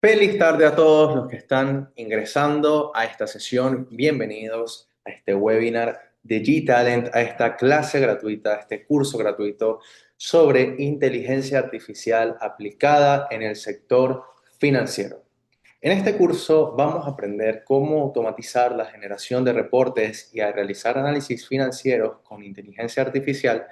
Feliz tarde a todos los que están ingresando a esta sesión. Bienvenidos a este webinar de G-Talent, a esta clase gratuita, a este curso gratuito sobre inteligencia artificial aplicada en el sector financiero. En este curso vamos a aprender cómo automatizar la generación de reportes y a realizar análisis financieros con inteligencia artificial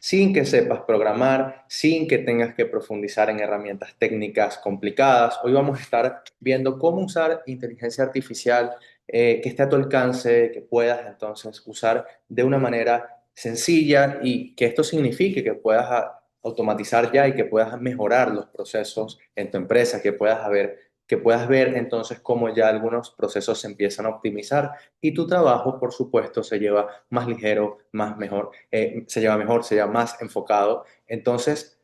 sin que sepas programar, sin que tengas que profundizar en herramientas técnicas complicadas. Hoy vamos a estar viendo cómo usar inteligencia artificial que esté a tu alcance, que puedas entonces usar de una manera sencilla y que esto signifique que puedas automatizar ya y que puedas mejorar los procesos en tu empresa, que puedas ver entonces cómo ya algunos procesos se empiezan a optimizar y tu trabajo, por supuesto, se lleva más ligero, más mejor, mejor, se lleva más enfocado. Entonces,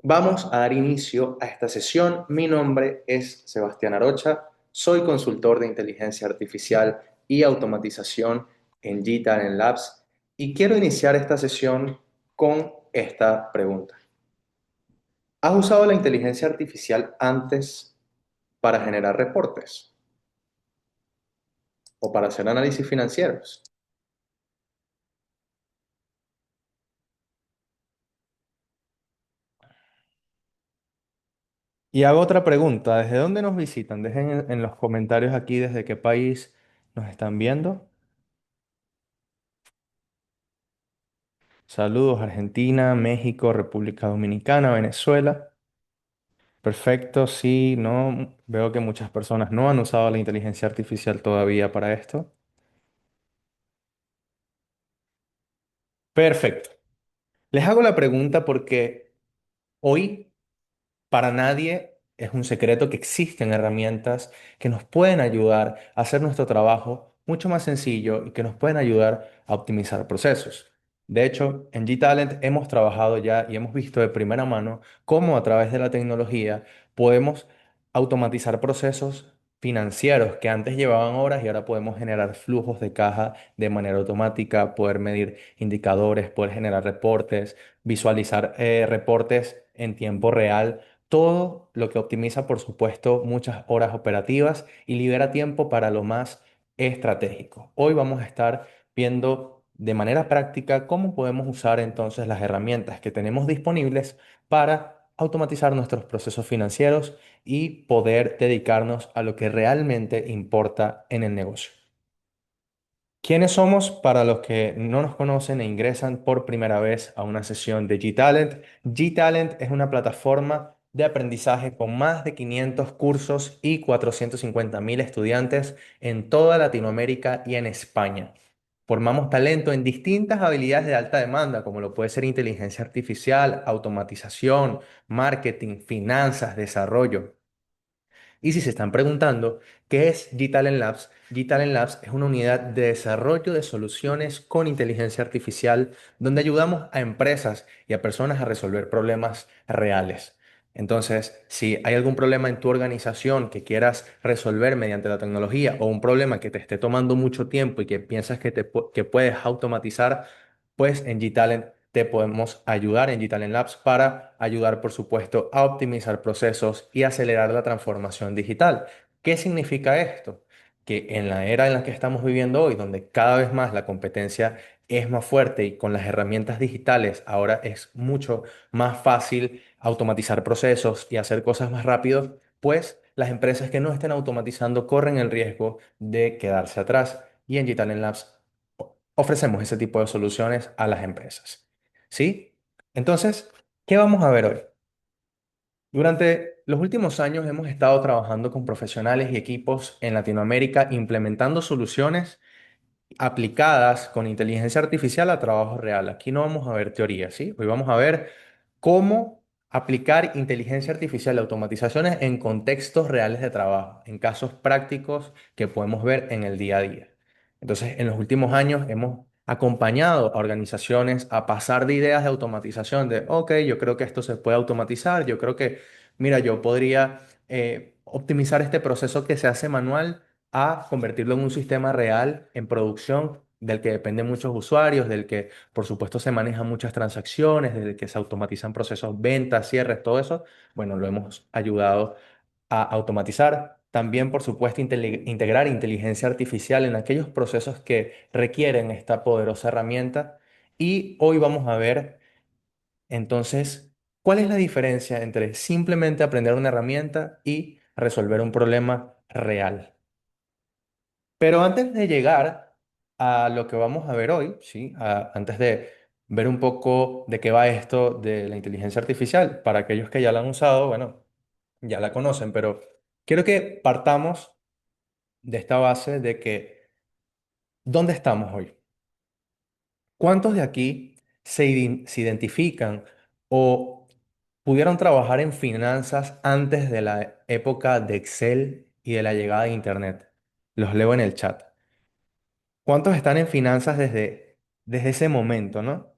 vamos a dar inicio a esta sesión. Mi nombre es Sebastián Arocha, soy consultor de inteligencia artificial y automatización en G-Talent Labs y quiero iniciar esta sesión con esta pregunta. ¿Has usado la inteligencia artificial antes para generar reportes o para hacer análisis financieros? Y hago otra pregunta, ¿desde dónde nos visitan? Dejen en los comentarios aquí desde qué país nos están viendo. Saludos Argentina, México, República Dominicana, Venezuela. Perfecto, sí, no. Veo que muchas personas no han usado la inteligencia artificial todavía para esto. Perfecto. Les hago la pregunta porque hoy para nadie es un secreto que existen herramientas que nos pueden ayudar a hacer nuestro trabajo mucho más sencillo y que nos pueden ayudar a optimizar procesos. De hecho, en G-Talent hemos trabajado ya y hemos visto de primera mano cómo a través de la tecnología podemos automatizar procesos financieros que antes llevaban horas y ahora podemos generar flujos de caja de manera automática, poder medir indicadores, poder generar reportes, visualizar reportes en tiempo real, todo lo que optimiza, por supuesto, muchas horas operativas y libera tiempo para lo más estratégico. Hoy vamos a estar viendo de manera práctica cómo podemos usar entonces las herramientas que tenemos disponibles para automatizar nuestros procesos financieros y poder dedicarnos a lo que realmente importa en el negocio. ¿Quiénes somos para los que no nos conocen e ingresan por primera vez a una sesión de G-Talent? G-Talent es una plataforma de aprendizaje con más de 500 cursos y 450.000 estudiantes en toda Latinoamérica y en España. Formamos talento en distintas habilidades de alta demanda, como lo puede ser inteligencia artificial, automatización, marketing, finanzas, desarrollo. Y si se están preguntando qué es G-Talent Labs, G-Talent Labs es una unidad de desarrollo de soluciones con inteligencia artificial donde ayudamos a empresas y a personas a resolver problemas reales. Entonces, si hay algún problema en tu organización que quieras resolver mediante la tecnología o un problema que te esté tomando mucho tiempo y que piensas que puedes automatizar, pues en G-Talent te podemos ayudar en G-Talent Labs para ayudar, por supuesto, a optimizar procesos y acelerar la transformación digital. ¿Qué significa esto? Que en la era en la que estamos viviendo hoy, donde cada vez más la competencia es más fuerte y con las herramientas digitales ahora es mucho más fácil automatizar procesos y hacer cosas más rápido, pues las empresas que no estén automatizando corren el riesgo de quedarse atrás. Y en G-Talent Labs ofrecemos ese tipo de soluciones a las empresas. ¿Sí? Entonces, ¿qué vamos a ver hoy? Durante los últimos años hemos estado trabajando con profesionales y equipos en Latinoamérica implementando soluciones aplicadas con inteligencia artificial a trabajo real. Aquí no vamos a ver teoría, ¿sí? Hoy vamos a ver cómo aplicar inteligencia artificial y automatizaciones en contextos reales de trabajo, en casos prácticos que podemos ver en el día a día. Entonces, en los últimos años hemos acompañado a organizaciones a pasar de ideas de automatización, de, ok, yo creo que esto se puede automatizar, yo creo que, mira, yo podría optimizar este proceso que se hace manual a convertirlo en un sistema real en producción del que dependen muchos usuarios, del que por supuesto se manejan muchas transacciones, del que se automatizan procesos, ventas, cierres, todo eso. Bueno, lo hemos ayudado a automatizar. También, por supuesto, integrar inteligencia artificial en aquellos procesos que requieren esta poderosa herramienta. Y hoy vamos a ver entonces cuál es la diferencia entre simplemente aprender una herramienta y resolver un problema real. Pero antes de llegar a lo que vamos a ver hoy, ¿sí? Antes de ver un poco de qué va esto de la inteligencia artificial, para aquellos que ya la han usado, bueno, ya la conocen, pero quiero que partamos de esta base de que, ¿dónde estamos hoy? ¿Cuántos de aquí se identifican o pudieron trabajar en finanzas antes de la época de Excel y de la llegada de Internet? Los leo en el chat. ¿Cuántos están en finanzas desde ese momento, no?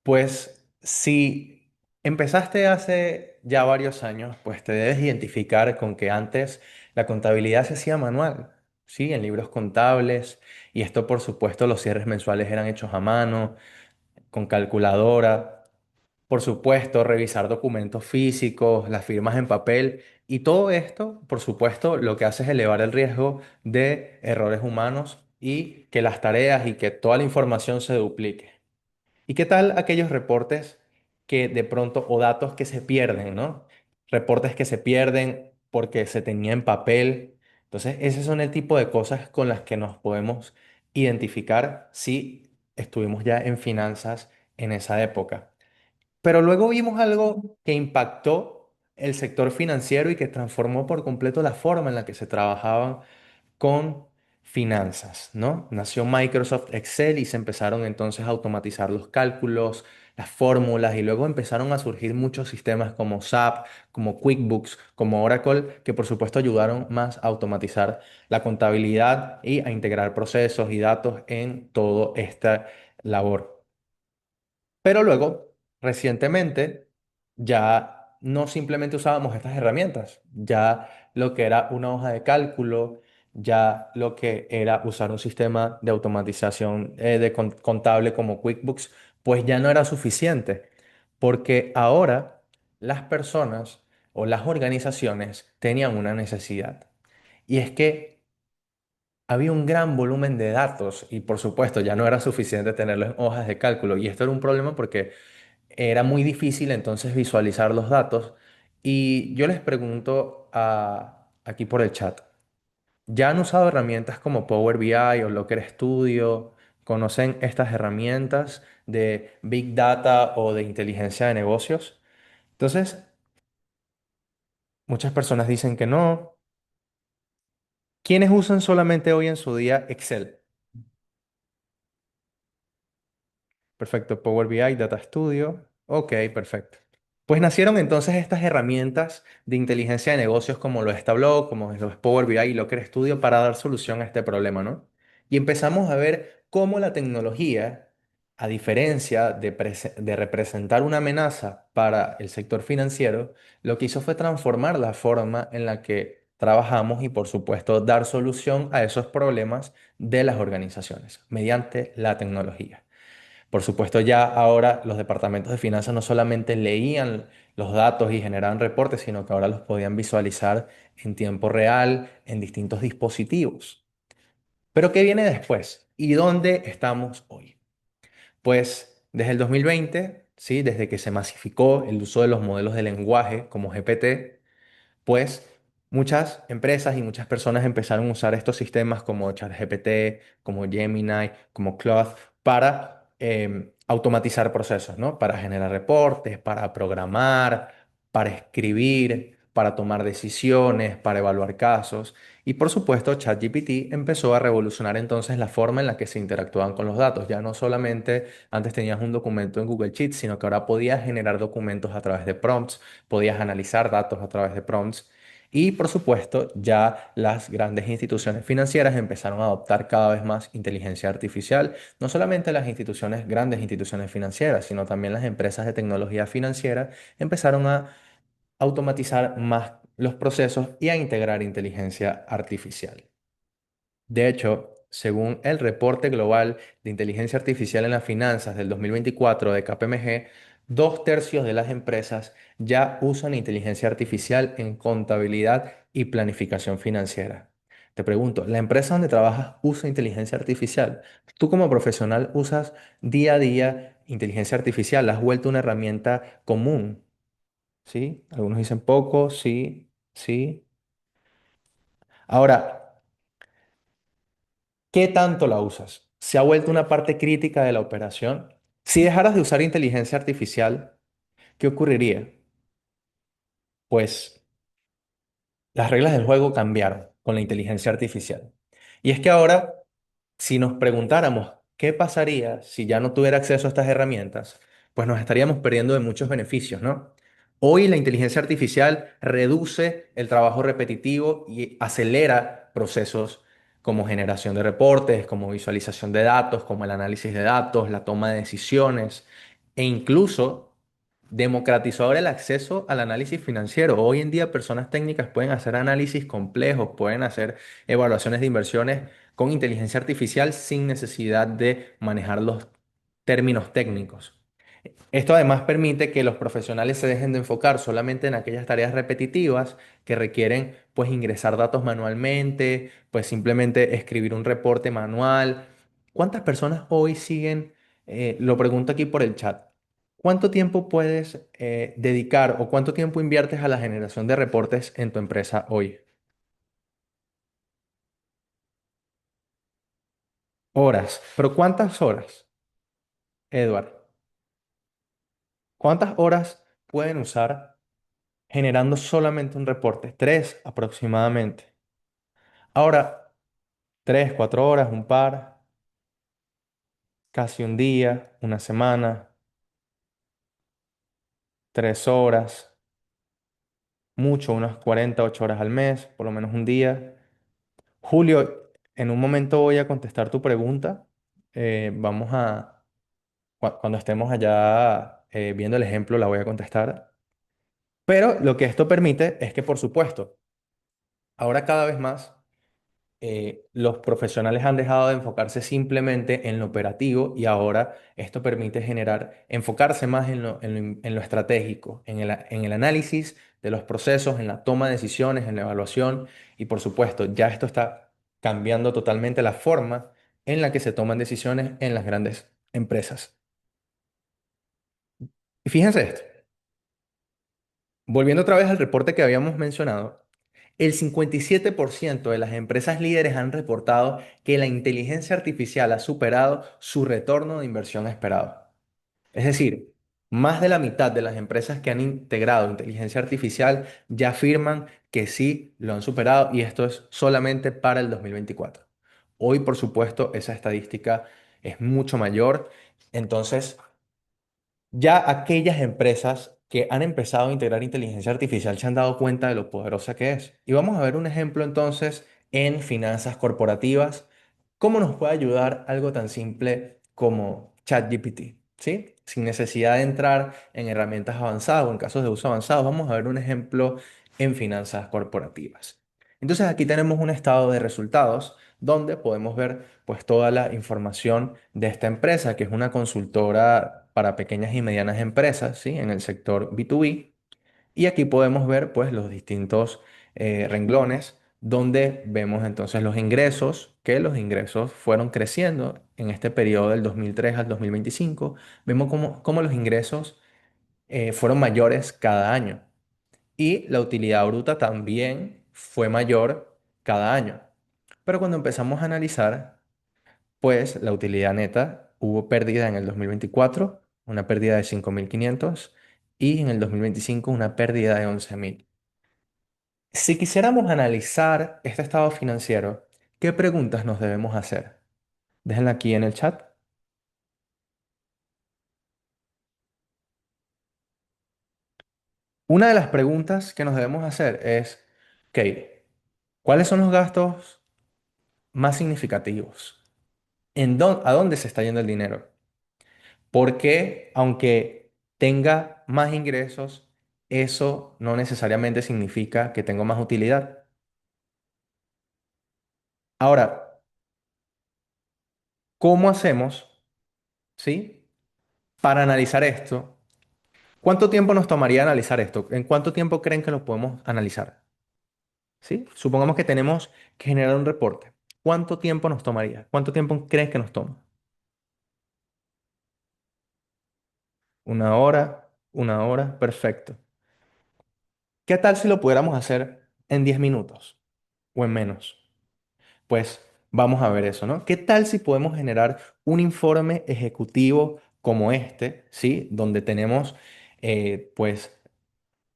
Pues si empezaste hace ya varios años, pues te debes identificar con que antes la contabilidad se hacía manual, ¿sí? En libros contables, y esto por supuesto los cierres mensuales eran hechos a mano, con calculadora, por supuesto revisar documentos físicos, las firmas en papel, y todo esto, por supuesto, lo que hace es elevar el riesgo de errores humanos y que las tareas y que toda la información se duplique. ¿Y qué tal aquellos reportes que de pronto, o datos que se pierden, ¿no? Reportes que se pierden porque se tenía en papel. Entonces, ese son el tipo de cosas con las que nos podemos identificar si estuvimos ya en finanzas en esa época. Pero luego vimos algo que impactó el sector financiero y que transformó por completo la forma en la que se trabajaban con finanzas, ¿no? Nació Microsoft Excel y se empezaron entonces a automatizar los cálculos, las fórmulas y luego empezaron a surgir muchos sistemas como SAP, como QuickBooks, como Oracle, que por supuesto ayudaron más a automatizar la contabilidad y a integrar procesos y datos en toda esta labor. Pero luego, recientemente, ya no simplemente usábamos estas herramientas, ya lo que era una hoja de cálculo, ya lo que era usar un sistema de automatización contable como QuickBooks, pues ya no era suficiente, porque ahora las personas o las organizaciones tenían una necesidad. Y es que había un gran volumen de datos y por supuesto ya no era suficiente tenerlo en hojas de cálculo. Y esto era un problema porque era muy difícil entonces visualizar los datos. Y yo les pregunto aquí por el chat, ¿ya han usado herramientas como Power BI o Locker Studio? ¿Conocen estas herramientas de Big Data o de inteligencia de negocios? Entonces, muchas personas dicen que no. ¿Quiénes usan solamente hoy en su día Excel? Perfecto, Power BI, Data Studio. Ok, perfecto. Pues nacieron entonces estas herramientas de inteligencia de negocios como lo es Tableau, como lo es Power BI y Locker Studio para dar solución a este problema, ¿no? Y empezamos a ver cómo la tecnología, a diferencia de representar una amenaza para el sector financiero, lo que hizo fue transformar la forma en la que trabajamos y, por supuesto, dar solución a esos problemas de las organizaciones mediante la tecnología. Por supuesto, ya ahora los departamentos de finanzas no solamente leían los datos y generaban reportes, sino que ahora los podían visualizar en tiempo real en distintos dispositivos. Pero ¿qué viene después? ¿Y dónde estamos hoy? Pues desde el 2020, ¿sí? Desde que se masificó el uso de los modelos de lenguaje como GPT, pues muchas empresas y muchas personas empezaron a usar estos sistemas como ChatGPT, como Gemini, como Claude para automatizar procesos, ¿no? Para generar reportes, para programar, para escribir, para tomar decisiones, para evaluar casos. Y por supuesto, ChatGPT empezó a revolucionar entonces la forma en la que se interactuaban con los datos. Ya no solamente antes tenías un documento en Google Sheets, sino que ahora podías generar documentos a través de prompts, podías analizar datos a través de prompts. Y por supuesto, ya las grandes instituciones financieras empezaron a adoptar cada vez más inteligencia artificial, no solamente las instituciones, grandes instituciones financieras, sino también las empresas de tecnología financiera empezaron a automatizar más los procesos y a integrar inteligencia artificial. De hecho, según el reporte global de inteligencia artificial en las finanzas del 2024 de KPMG, 2/3 de las empresas ya usan inteligencia artificial en contabilidad y planificación financiera. Te pregunto, ¿la empresa donde trabajas usa inteligencia artificial? ¿Tú como profesional usas día a día inteligencia artificial? ¿La has vuelto una herramienta común? ¿Sí? Algunos dicen poco, sí, sí. Ahora, ¿qué tanto la usas? ¿Se ha vuelto una parte crítica de la operación? Si dejaras de usar inteligencia artificial, ¿qué ocurriría? Pues las reglas del juego cambiaron con la inteligencia artificial. Y es que ahora, si nos preguntáramos qué pasaría si ya no tuviera acceso a estas herramientas, pues nos estaríamos perdiendo de muchos beneficios, ¿no? Hoy la inteligencia artificial reduce el trabajo repetitivo y acelera procesos como generación de reportes, como visualización de datos, como el análisis de datos, la toma de decisiones e incluso democratizó ahora el acceso al análisis financiero. Hoy en día personas técnicas pueden hacer análisis complejos, pueden hacer evaluaciones de inversiones con inteligencia artificial sin necesidad de manejar los términos técnicos. Esto además permite que los profesionales se dejen de enfocar solamente en aquellas tareas repetitivas que requieren pues ingresar datos manualmente, pues simplemente escribir un reporte manual. ¿Cuántas personas hoy siguen? Lo pregunto aquí por el chat. ¿Cuánto tiempo puedes dedicar o cuánto tiempo inviertes a la generación de reportes en tu empresa hoy? Horas. ¿Pero cuántas horas, Edward? ¿Cuántas horas pueden usar generando solamente un reporte? Tres aproximadamente. Ahora, 3, 4 horas, un par, casi un día, una semana, 3 horas, mucho, unas 48 horas al mes, por lo menos un día. Julio, en un momento voy a contestar tu pregunta. Vamos a, cuando estemos allá viendo el ejemplo, la voy a contestar. Pero lo que esto permite es que, por supuesto, ahora cada vez más los profesionales han dejado de enfocarse simplemente en lo operativo y ahora esto permite enfocarse más en lo estratégico, en el análisis de los procesos, en la toma de decisiones, en la evaluación y por supuesto ya esto está cambiando totalmente la forma en la que se toman decisiones en las grandes empresas. Y fíjense esto, volviendo otra vez al reporte que habíamos mencionado. El 57% de las empresas líderes han reportado que la inteligencia artificial ha superado su retorno de inversión esperado. Es decir, más de la mitad de las empresas que han integrado inteligencia artificial ya afirman que sí lo han superado y esto es solamente para el 2024. Hoy, por supuesto, esa estadística es mucho mayor. Entonces, ya aquellas empresas que han empezado a integrar inteligencia artificial se han dado cuenta de lo poderosa que es. Y vamos a ver un ejemplo entonces en finanzas corporativas. ¿Cómo nos puede ayudar algo tan simple como ChatGPT? ¿Sí? Sin necesidad de entrar en herramientas avanzadas o en casos de uso avanzados, vamos a ver un ejemplo en finanzas corporativas. Entonces aquí tenemos un estado de resultados donde podemos ver pues toda la información de esta empresa, que es una consultora para pequeñas y medianas empresas, ¿sí? En el sector B2B. Y aquí podemos ver pues los distintos renglones donde vemos entonces los ingresos, que los ingresos fueron creciendo en este periodo del 2003 al 2025. Vemos cómo los ingresos fueron mayores cada año y la utilidad bruta también fue mayor cada año. Pero cuando empezamos a analizar, pues la utilidad neta hubo pérdida en el 2024, una pérdida de 5.500 y en el 2025 una pérdida de 11.000. Si quisiéramos analizar este estado financiero, ¿qué preguntas nos debemos hacer? Déjenla aquí en el chat. Una de las preguntas que nos debemos hacer es, ok, ¿cuáles son los gastos más significativos? ¿A dónde se está yendo el dinero? Porque aunque tenga más ingresos, eso no necesariamente significa que tengo más utilidad. Ahora, ¿cómo hacemos, sí, para analizar esto? ¿Cuánto tiempo nos tomaría analizar esto? ¿En cuánto tiempo creen que lo podemos analizar? ¿Sí? Supongamos que tenemos que generar un reporte. ¿Cuánto tiempo nos tomaría? ¿Cuánto tiempo crees que nos toma? Una hora, perfecto. ¿Qué tal si lo pudiéramos hacer en 10 minutos o en menos? Pues vamos a ver eso, ¿no? ¿Qué tal si podemos generar un informe ejecutivo como este, ¿sí? Donde tenemos, pues,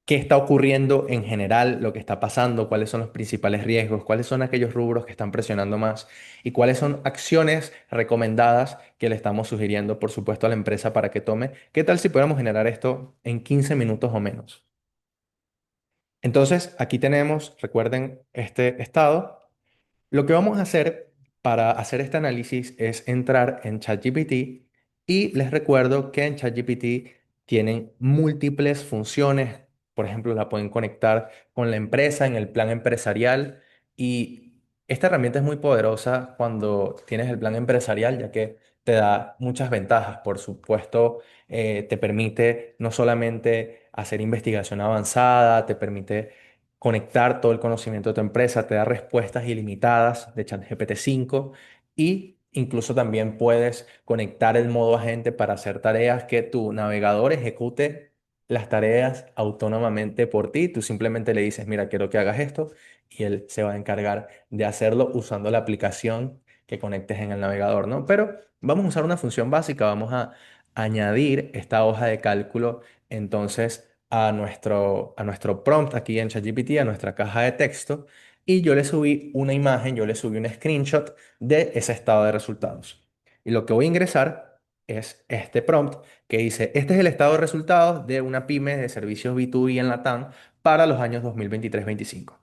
qué está ocurriendo en general, lo que está pasando, cuáles son los principales riesgos, cuáles son aquellos rubros que están presionando más y cuáles son acciones recomendadas que le estamos sugiriendo, por supuesto, a la empresa para que tome. ¿Qué tal si pudiéramos generar esto en 15 minutos o menos? Entonces, aquí tenemos, recuerden, este estado. Lo que vamos a hacer para hacer este análisis es entrar en ChatGPT y les recuerdo que en ChatGPT tienen múltiples funciones. Por ejemplo, la pueden conectar con la empresa en el plan empresarial y esta herramienta es muy poderosa cuando tienes el plan empresarial ya que te da muchas ventajas. Por supuesto, te permite no solamente hacer investigación avanzada, te permite conectar todo el conocimiento de tu empresa, te da respuestas ilimitadas de ChatGPT 5 y incluso también puedes conectar el modo agente para hacer tareas que tu navegador ejecute las tareas autónomamente por ti. Tú simplemente le dices, mira, quiero que hagas esto y él se va a encargar de hacerlo usando la aplicación que conectes en el navegador, ¿no? Pero vamos a usar una función básica, vamos a añadir esta hoja de cálculo entonces a nuestro prompt aquí en ChatGPT, a nuestra caja de texto, y yo le subí una imagen, yo le subí un screenshot de ese estado de resultados. Y lo que voy a ingresar es este prompt que dice, este es el estado de resultados de una pyme de servicios B2B en Latam para los años 2023-25.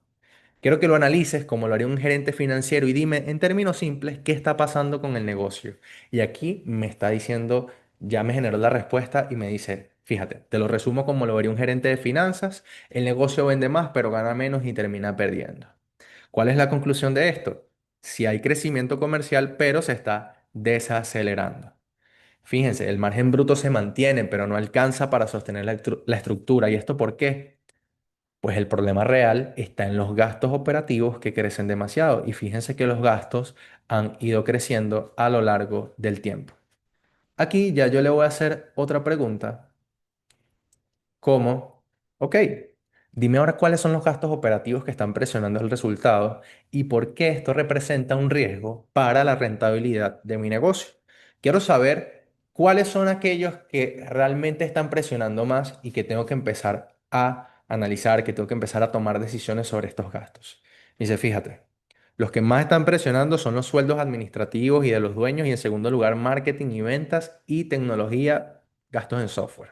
Quiero que lo analices como lo haría un gerente financiero y dime en términos simples qué está pasando con el negocio. Y aquí me está diciendo, ya me generó la respuesta y me dice, fíjate, te lo resumo como lo haría un gerente de finanzas, el negocio vende más pero gana menos y termina perdiendo. ¿Cuál es la conclusión de esto? Si hay crecimiento comercial pero se está desacelerando. Fíjense, el margen bruto se mantiene pero no alcanza para sostener la estructura. ¿Y esto por qué? Pues el problema real está en los gastos operativos que crecen demasiado y fíjense que los gastos han ido creciendo a lo largo del tiempo. Aquí ya yo le voy a hacer otra pregunta, como, ok, dime ahora cuáles son los gastos operativos que están presionando el resultado y por qué esto representa un riesgo para la rentabilidad de mi negocio. Quiero saber cuáles son aquellos que realmente están presionando más y que tengo que empezar a analizar, que tengo que empezar a tomar decisiones sobre estos gastos. Dice, fíjate, los que más están presionando son los sueldos administrativos y de los dueños y en segundo lugar marketing y ventas y tecnología, gastos en software.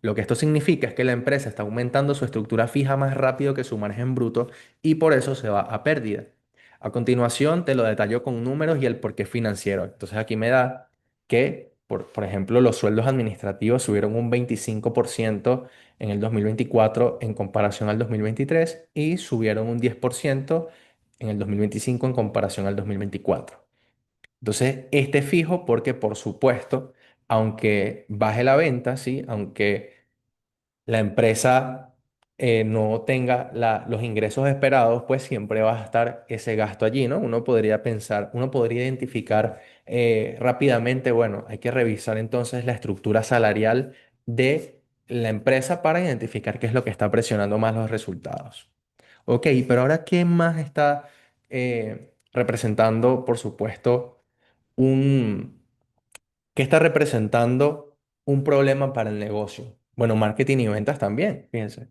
Lo que esto significa es que la empresa está aumentando su estructura fija más rápido que su margen bruto y por eso se va a pérdida. A continuación te lo detallo con números y el porqué financiero. Entonces aquí me da que, por ejemplo, los sueldos administrativos subieron un 25% en el 2024 en comparación al 2023 y subieron un 10% en el 2025 en comparación al 2024. Entonces, este es fijo porque, por supuesto, aunque baje la venta, ¿sí? Aunque la empresa no tenga los ingresos esperados, pues siempre va a estar ese gasto allí, ¿no? Uno podría pensar, uno podría identificar rápidamente, bueno, hay que revisar entonces la estructura salarial de la empresa para identificar qué es lo que está presionando más los resultados. Ok, pero ahora, ¿qué más está representando, por supuesto, un, qué está representando un problema para el negocio? Bueno, marketing y ventas también, fíjense.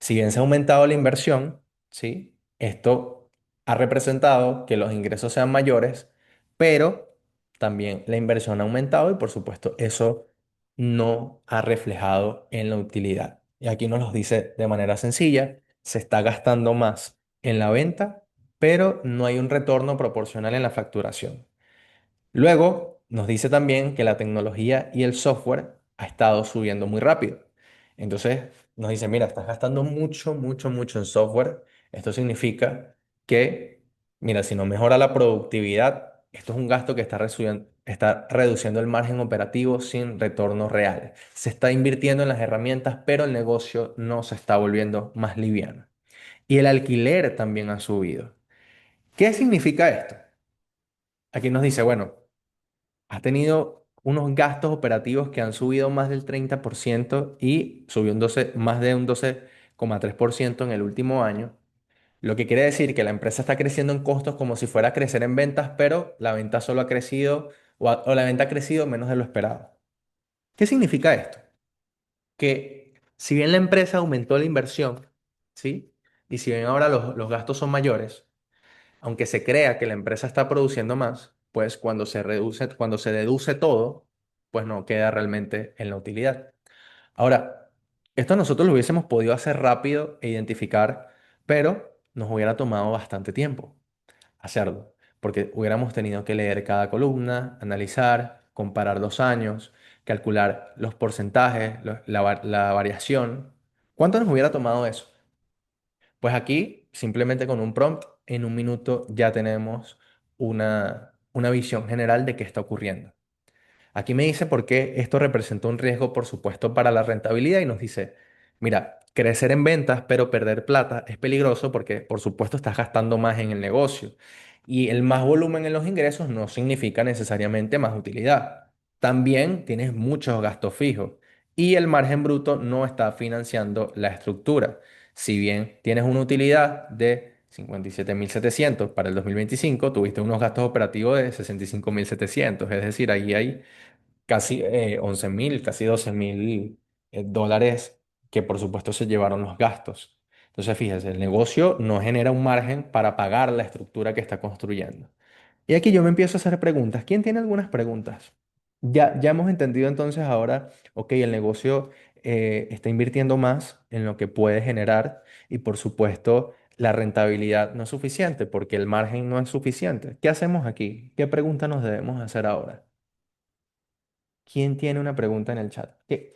Si bien se ha aumentado la inversión, ¿sí? Esto ha representado que los ingresos sean mayores, pero también la inversión ha aumentado y por supuesto eso no ha reflejado en la utilidad. Y aquí nos lo dice de manera sencilla, se está gastando más en la venta, pero no hay un retorno proporcional en la facturación. Luego, nos dice también que la tecnología y el software ha estado subiendo muy rápido. Entonces, nos dice, mira, estás gastando mucho, mucho, mucho en software. Esto significa que, mira, si no mejora la productividad, esto es un gasto que está está reduciendo el margen operativo sin retorno real. Se está invirtiendo en las herramientas, pero el negocio no se está volviendo más liviano. Y el alquiler también ha subido. ¿Qué significa esto? Aquí nos dice, bueno, has tenido unos gastos operativos que han subido más del 30% y subió más de un 12,3% en el último año. Lo que quiere decir que la empresa está creciendo en costos como si fuera a crecer en ventas, pero la venta solo ha crecido o la venta ha crecido menos de lo esperado. ¿Qué significa esto? Que si bien la empresa aumentó la inversión, ¿sí? Y si bien ahora los gastos son mayores, aunque se crea que la empresa está produciendo más, pues cuando se deduce todo, pues no queda realmente en la utilidad. Ahora, esto nosotros lo hubiésemos podido hacer rápido e identificar, pero nos hubiera tomado bastante tiempo hacerlo, porque hubiéramos tenido que leer cada columna, analizar, comparar los años, calcular los porcentajes, la variación. ¿Cuánto nos hubiera tomado eso? Pues aquí, simplemente con un prompt, en un minuto ya tenemos una visión general de qué está ocurriendo. Aquí me dice por qué esto representa un riesgo, por supuesto, para la rentabilidad y nos dice, mira, crecer en ventas pero perder plata es peligroso porque, por supuesto, estás gastando más en el negocio y el más volumen en los ingresos no significa necesariamente más utilidad. También tienes muchos gastos fijos y el margen bruto no está financiando la estructura. Si bien tienes una utilidad de 57.700 para el 2025, tuviste unos gastos operativos de 65.700, es decir, ahí hay casi 11.000, casi 12.000 dólares que por supuesto se llevaron los gastos. Entonces, fíjese, el negocio no genera un margen para pagar la estructura que está construyendo. Y aquí yo me empiezo a hacer preguntas. ¿Quién tiene algunas preguntas? Ya hemos entendido entonces ahora, ok, el negocio está invirtiendo más en lo que puede generar y por supuesto la rentabilidad no es suficiente porque el margen no es suficiente. ¿Qué hacemos aquí? ¿Qué pregunta nos debemos hacer ahora? ¿Quién tiene una pregunta en el chat? ¿Qué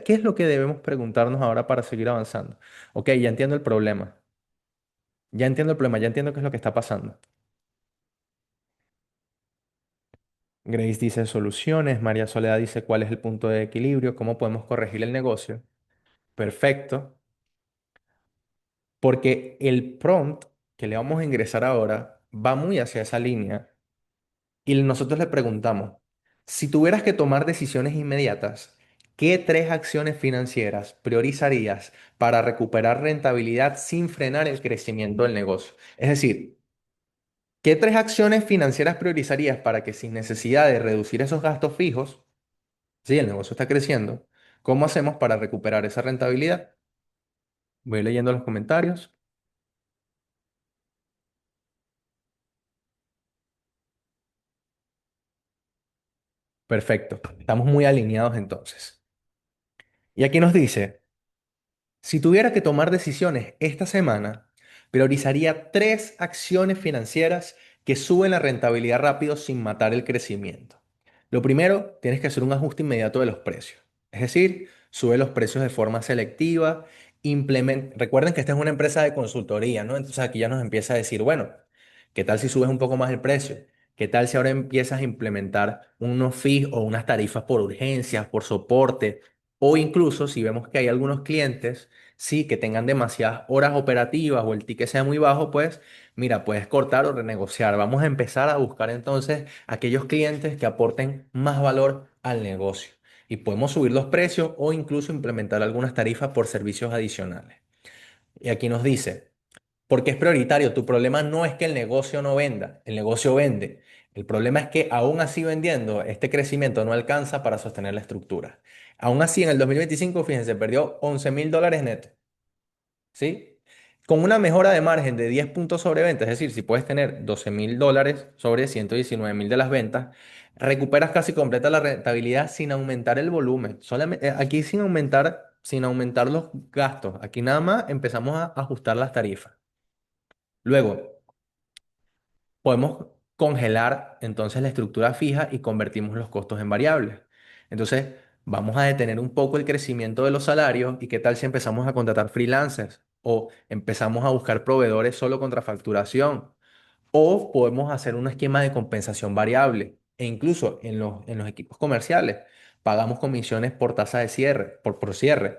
es lo que debemos preguntarnos ahora para seguir avanzando? Ok, ya entiendo el problema. Ya entiendo el problema, ya entiendo qué es lo que está pasando. Grace dice soluciones, María Soledad dice cuál es el punto de equilibrio, cómo podemos corregir el negocio. Perfecto, porque el prompt que le vamos a ingresar ahora va muy hacia esa línea y nosotros le preguntamos, si tuvieras que tomar decisiones inmediatas, ¿qué tres acciones financieras priorizarías para recuperar rentabilidad sin frenar el crecimiento del negocio? Es decir, ¿qué tres acciones financieras priorizarías para que sin necesidad de reducir esos gastos fijos, si el negocio está creciendo, cómo hacemos para recuperar esa rentabilidad? Voy leyendo los comentarios. Perfecto, estamos muy alineados entonces. Y aquí nos dice... Si tuviera que tomar decisiones esta semana, priorizaría tres acciones financieras que suben la rentabilidad rápido sin matar el crecimiento. Lo primero, tienes que hacer un ajuste inmediato de los precios. Es decir, sube los precios de forma selectiva. Recuerden que esta es una empresa de consultoría, ¿no? Entonces aquí ya nos empieza a decir, bueno, ¿qué tal si subes un poco más el precio? ¿Qué tal si ahora empiezas a implementar unos fees o unas tarifas por urgencias, por soporte? O incluso si vemos que hay algunos clientes sí, que tengan demasiadas horas operativas o el ticket sea muy bajo, pues mira, puedes cortar o renegociar. Vamos a empezar a buscar entonces aquellos clientes que aporten más valor al negocio. Y podemos subir los precios o incluso implementar algunas tarifas por servicios adicionales. Y aquí nos dice, porque es prioritario, tu problema no es que el negocio no venda, el negocio vende. El problema es que aún así vendiendo, este crecimiento no alcanza para sostener la estructura. Aún así, en el 2025, fíjense, perdió 11.000 dólares netos. ¿Sí? Con una mejora de margen de 10 puntos sobre ventas, es decir, si puedes tener 12.000 dólares sobre 119.000 de las ventas, recuperas casi completa la rentabilidad sin aumentar el volumen. Solamente, aquí sin aumentar los gastos. Aquí nada más empezamos a ajustar las tarifas. Luego, podemos congelar entonces la estructura fija y convertimos los costos en variables. Entonces, vamos a detener un poco el crecimiento de los salarios y qué tal si empezamos a contratar freelancers o empezamos a buscar proveedores solo contra facturación o podemos hacer un esquema de compensación variable. e incluso en los equipos comerciales pagamos comisiones por tasa de cierre, por cierre.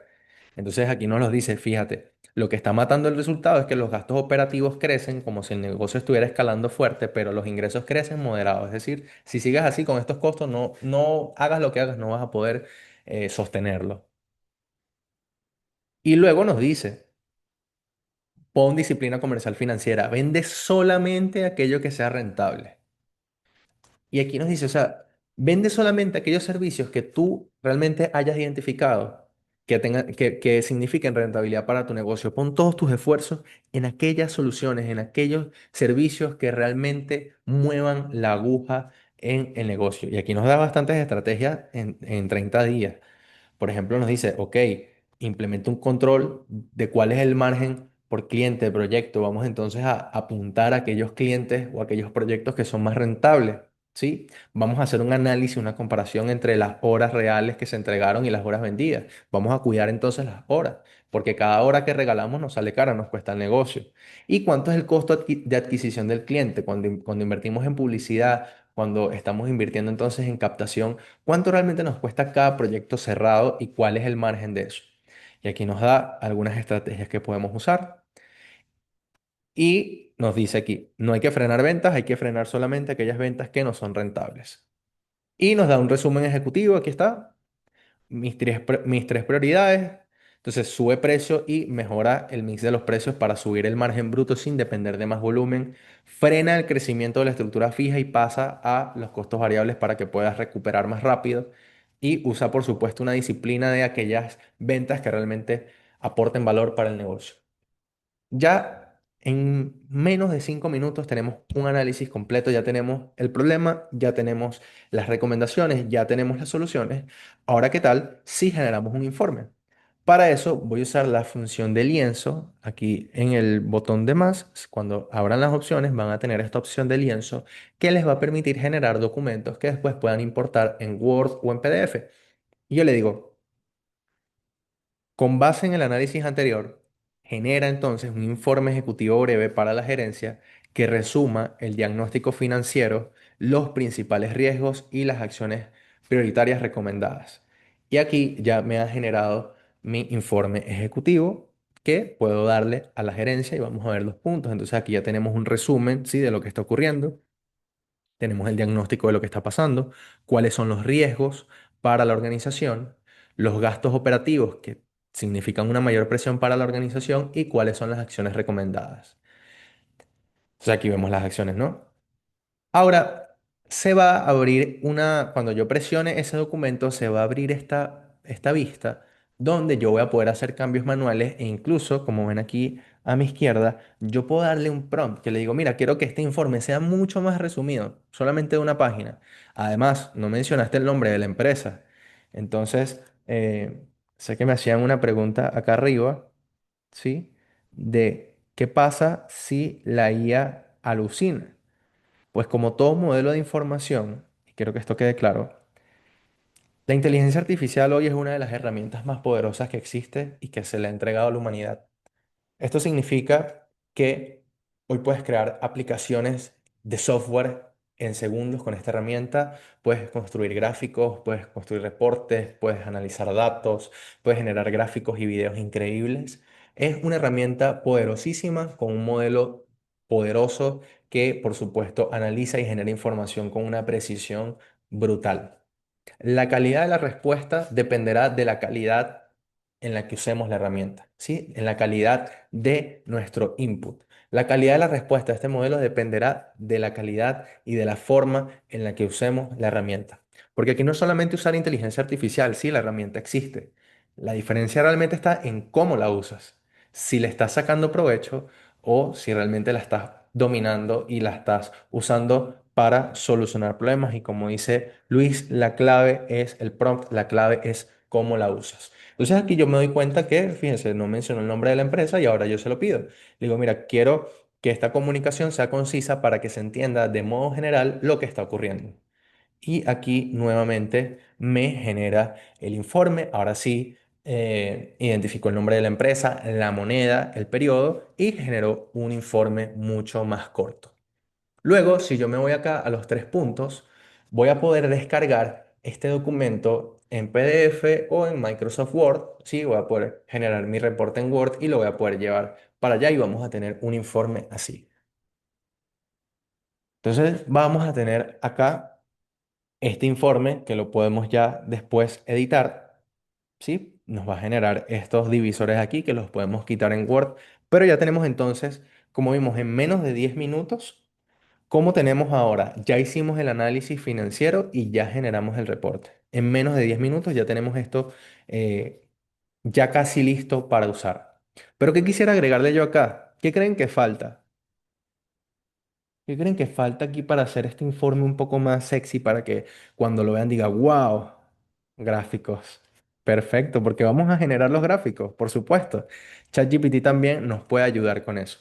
Entonces aquí nos lo dice, fíjate, lo que está matando el resultado es que los gastos operativos crecen como si el negocio estuviera escalando fuerte, pero los ingresos crecen moderados. Es decir, si sigues así con estos costos, no hagas lo que hagas, no vas a poder sostenerlo. Y luego nos dice, pon disciplina comercial financiera, vende solamente aquello que sea rentable. Y aquí nos dice, o sea, vende solamente aquellos servicios que tú realmente hayas identificado que signifiquen rentabilidad para tu negocio. Pon todos tus esfuerzos en aquellas soluciones, en aquellos servicios que realmente muevan la aguja en el negocio. Y aquí nos da bastantes estrategias en 30 días. Por ejemplo, nos dice, ok, implementa un control de cuál es el margen por cliente de proyecto. Vamos entonces a apuntar a aquellos clientes o aquellos proyectos que son más rentables, ¿sí? Vamos a hacer un análisis, una comparación entre las horas reales que se entregaron y las horas vendidas. Vamos a cuidar entonces las horas, porque cada hora que regalamos nos sale cara, nos cuesta el negocio. ¿Y cuánto es el costo de adquisición del cliente? Cuando invertimos en publicidad, cuando estamos invirtiendo entonces en captación, ¿cuánto realmente nos cuesta cada proyecto cerrado y cuál es el margen de eso? Y aquí nos da algunas estrategias que podemos usar. Y nos dice aquí, no hay que frenar ventas, hay que frenar solamente aquellas ventas que no son rentables. Y nos da un resumen ejecutivo, aquí está, mis tres prioridades. Entonces sube precio y mejora el mix de los precios para subir el margen bruto sin depender de más volumen. Frena el crecimiento de la estructura fija y pasa a los costos variables para que puedas recuperar más rápido. Y usa, por supuesto, una disciplina de aquellas ventas que realmente aporten valor para el negocio. Ya en menos de 5 minutos tenemos un análisis completo, ya tenemos el problema, ya tenemos las recomendaciones, ya tenemos las soluciones. Ahora, ¿qué tal si generamos un informe? Para eso voy a usar la función de lienzo. Aquí en el botón de más, cuando abran las opciones, van a tener esta opción de lienzo que les va a permitir generar documentos que después puedan importar en Word o en PDF. Y yo le digo, con base en el análisis anterior, genera entonces un informe ejecutivo breve para la gerencia que resuma el diagnóstico financiero, los principales riesgos y las acciones prioritarias recomendadas. Y aquí ya me ha generado mi informe ejecutivo que puedo darle a la gerencia y vamos a ver los puntos. Entonces aquí ya tenemos un resumen, ¿sí? De lo que está ocurriendo. Tenemos el diagnóstico de lo que está pasando, cuáles son los riesgos para la organización, los gastos operativos que significan una mayor presión para la organización y cuáles son las acciones recomendadas. Entonces aquí vemos las acciones, ¿no? Ahora, se va a abrir cuando yo presione ese documento, se va a abrir esta vista donde yo voy a poder hacer cambios manuales e incluso, como ven aquí a mi izquierda, yo puedo darle un prompt que le digo, mira, quiero que este informe sea mucho más resumido, solamente de una página. Además, no mencionaste el nombre de la empresa. Entonces, sé que me hacían una pregunta acá arriba, ¿sí? De qué pasa si la IA alucina. Pues como todo modelo de información, y quiero que esto quede claro, la inteligencia artificial hoy es una de las herramientas más poderosas que existe y que se le ha entregado a la humanidad. Esto significa que hoy puedes crear aplicaciones de software en segundos con esta herramienta. Puedes construir gráficos, puedes construir reportes, puedes analizar datos, puedes generar gráficos y videos increíbles. Es una herramienta poderosísima con un modelo poderoso que, por supuesto, analiza y genera información con una precisión brutal. La calidad de la respuesta dependerá de la calidad en la que usemos la herramienta, ¿sí? En la calidad de nuestro input. La calidad de la respuesta de este modelo dependerá de la calidad y de la forma en la que usemos la herramienta. Porque aquí no es solamente usar inteligencia artificial, sí, la herramienta existe. La diferencia realmente está en cómo la usas. Si le estás sacando provecho o si realmente la estás dominando y la estás usando para solucionar problemas. Y como dice Luis, la clave es el prompt, la clave es cómo la usas. Entonces aquí yo me doy cuenta que, fíjense, no mencionó el nombre de la empresa y ahora yo se lo pido. Le digo, mira, quiero que esta comunicación sea concisa para que se entienda de modo general lo que está ocurriendo. Y aquí nuevamente me genera el informe. Ahora sí, identifico el nombre de la empresa, la moneda, el periodo y generó un informe mucho más corto. Luego, si yo me voy acá a los 3 puntos, voy a poder descargar este documento en PDF o en Microsoft Word. Sí, voy a poder generar mi reporte en Word y lo voy a poder llevar para allá y vamos a tener un informe así. Entonces, vamos a tener acá este informe que lo podemos ya después editar. ¿Sí? Nos va a generar estos divisores aquí que los podemos quitar en Word, pero ya tenemos entonces, como vimos, en menos de 10 minutos, ¿cómo tenemos ahora? Ya hicimos el análisis financiero y ya generamos el reporte. En menos de 10 minutos ya tenemos esto eh, ya casi listo para usar. Pero ¿qué quisiera agregarle yo acá? ¿Qué creen que falta? ¿Qué creen que falta aquí para hacer este informe un poco más sexy para que cuando lo vean diga, wow, gráficos? Perfecto, porque vamos a generar los gráficos, por supuesto. ChatGPT también nos puede ayudar con eso.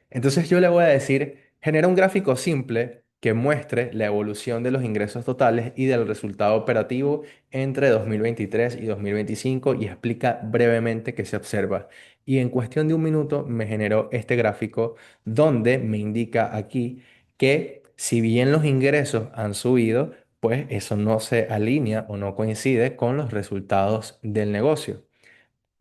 Entonces yo le voy a decir, genera un gráfico simple que muestre la evolución de los ingresos totales y del resultado operativo entre 2023 y 2025 y explica brevemente qué se observa. Y en cuestión de un minuto me generó este gráfico donde me indica aquí que si bien los ingresos han subido, pues eso no se alinea o no coincide con los resultados del negocio.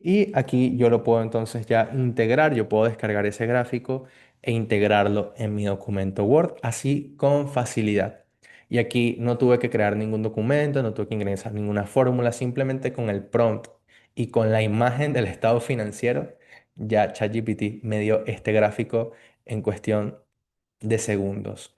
Y aquí yo lo puedo entonces ya integrar, yo puedo descargar ese gráfico e integrarlo en mi documento Word, así con facilidad. Y aquí no tuve que crear ningún documento, no tuve que ingresar ninguna fórmula, simplemente con el prompt y con la imagen del estado financiero, ya ChatGPT me dio este gráfico en cuestión de segundos.